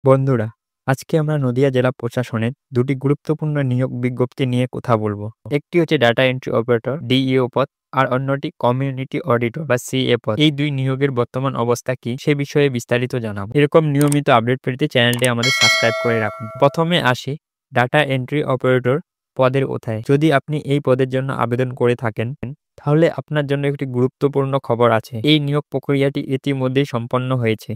বন্ধুরা, আজকে আমরা নদিয়া জেলা প্রশাসনের দুটি গুরুত্বপূর্ণ নিয়োগ বিজ্ঞপ্তি নিয়ে কথা বলবো। একটি হচ্ছে ডাটা এন্ট্রি অপারেটর ডিইও পদ, আর অন্যটি কমিউনিটি অডিটর বা সিএ পদ। এই দুই নিয়োগের বর্তমান অবস্থা কি সে বিষয়ে বিস্তারিত জানাবো। এরকম নিয়মিত আপডেট পেতে চ্যানেলটি আমাদের সাবস্ক্রাইব করে রাখুন। প্রথমে আসি ডাটা এন্ট্রি অপারেটর পদের কোথায়। যদি আপনি এই পদের জন্য আবেদন করে থাকেন তাহলে আপনার জন্য একটি গুরুত্বপূর্ণ খবর আছে। এই নিয়োগ প্রক্রিয়াটি ইতিমধ্যেই সম্পন্ন হয়েছে।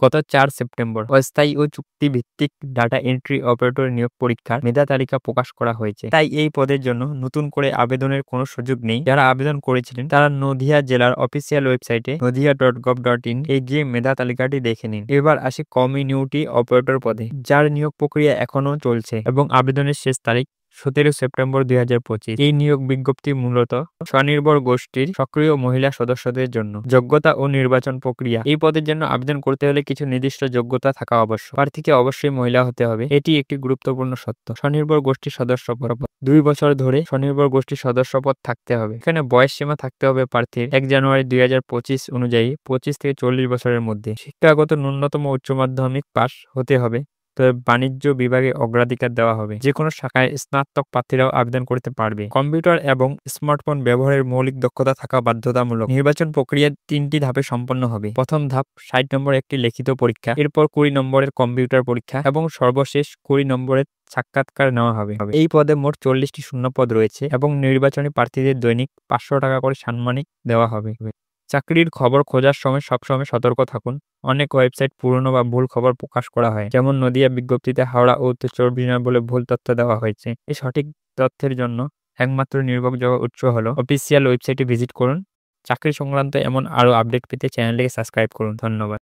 গত 4 সেপ্টেম্বর অস্থায়ী ও চুক্তিভিত্তিক ডাটা এন্ট্রি অপারেটর নিয়োগ পরীক্ষার মেধা তালিকা প্রকাশ করা হয়েছে। তাই এই পদের জন্য নতুন করে আবেদনের কোনো সুযোগ নেই। যারা আবেদন করেছিলেন তারা নদিয়া জেলার অফিসিয়াল ওয়েবসাইটে নদিয়া.gov.in এ গিয়ে মেধা তালিকাটি দেখে নিন। এবার আসি কমিউনিটি অপারেটর পদে, যার নিয়োগ প্রক্রিয়া এখনো চলছে এবং আবেদনের শেষ তারিখ 17 সেপ্টেম্বর 2025। এই নিয়োগ বিজ্ঞপ্তি মূলত স্বনির্ভর গোষ্ঠীর সক্রিয় মহিলা সদস্যদের জন্য। যোগ্যতা ও নির্বাচন প্রক্রিয়া। এই পদের জন্য আবেদন করতে হলে কিছু নির্দিষ্ট যোগ্যতা থাকা আবশ্যক। প্রার্থীকে অবশ্যই মহিলা হতে হবে, এটি একটি গুরুত্বপূর্ণ সত্য। স্বনির্ভর গোষ্ঠীর সদস্য পদ 2 বছর ধরে স্বনির্ভর গোষ্ঠীর সদস্য পদ থাকতে হবে। এখানে বয়স সীমা থাকতে হবে প্রার্থীর 1 জানুয়ারি 2025 অনুযায়ী 25 থেকে 40 বছরের মধ্যে। শিক্ষাগত ন্যূনতম উচ্চ মাধ্যমিক পাস হতে হবে। তবে বাণিজ্য বিভাগে অগ্রাধিকার দেওয়া হবে। যে কোনো শাখায় স্নাতক প্রার্থীরাও আবেদন করতে পারবে। কম্পিউটার এবং স্মার্টফোন ব্যবহারের মৌলিক দক্ষতা থাকা বাধ্যতামূলক। নির্বাচন প্রক্রিয়া 3টি ধাপে সম্পন্ন হবে। প্রথম ধাপ 60 নম্বর একটি লিখিত পরীক্ষা, এরপর 20 নম্বরের কম্পিউটার পরীক্ষা এবং সর্বশেষ 20 নম্বরের সাক্ষাৎকার নেওয়া হবে। এই পদে মোট 40টি শূন্যপদ রয়েছে এবং নির্বাচনী প্রার্থীদের দৈনিক 500 টাকা করে সম্মানিক দেওয়া হবে। চাকরির খবর খোঁজার সময় সবসময় সতর্ক থাকুন। অনেক ওয়েবসাইট পুরনো বা ভুল খবর প্রকাশ করা হয়, যেমন নদিয়া বিজ্ঞপ্তিতে হাওড়া ও উত্তর চব্বিশ পরগনা বলে ভুল তথ্য দেওয়া হয়েছে। এই সঠিক তথ্যের জন্য একমাত্র নির্ভরযোগ্য উৎস হলো অফিসিয়াল ওয়েবসাইটে ভিজিট করুন। চাকরি সংক্রান্ত এমন আরও আপডেট পেতে চ্যানেলটিকে সাবস্ক্রাইব করুন। ধন্যবাদ।